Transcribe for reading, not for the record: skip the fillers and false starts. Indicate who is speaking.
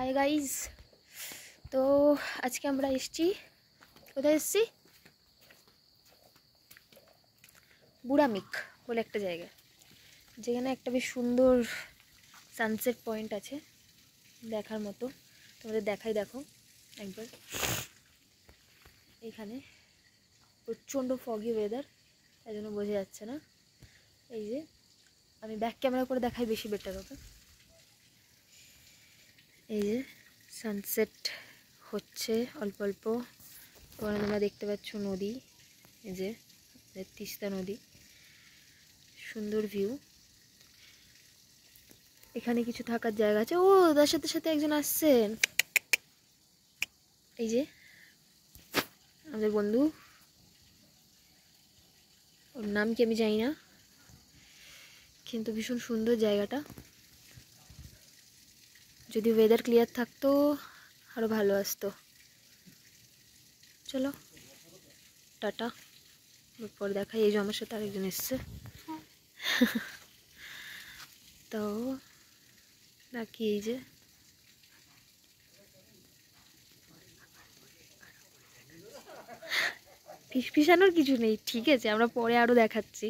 Speaker 1: Hi guys, তো আজকে আমরা এসেছি, কোথায় এসেছি? বুড়ামিক বলে একটা জায়গায়, যেখানে একটা বেশ সুন্দর সানসেট পয়েন্ট আছে দেখার মতো। তোমাদের দেখাই, দেখো একবার। এখানে প্রচণ্ড ফগি ওয়েদার, তাই জন্য বোঝা যাচ্ছে না। এই যে আমি ব্যাক ক্যামেরা করে দেখাই, বেশি বেটার হবে। এই যে সানসেট হচ্ছে অল্প অল্প। ওখানে তোমরা দেখতে পাচ্ছ নদী, এই যে তিস্তা নদী, সুন্দর ভিউ। এখানে কিছু থাকার জায়গা আছে। ও, তার সাথে সাথে একজন আসছেন, এই যে আমাদের বন্ধু। ওর নাম কি আমি জানি না, কিন্তু ভীষণ সুন্দর জায়গাটা। যদি ওয়েদার ক্লিয়ার থাকতো আরো ভালো আসতো। চলো টাটা, পরে দেখাই। এই যে আমার সাথে আরেকজন এসছে। তো নাকি এই যে ফিসফিসানোর কিছু নেই, ঠিক আছে, আমরা পরে আরো দেখাচ্ছি।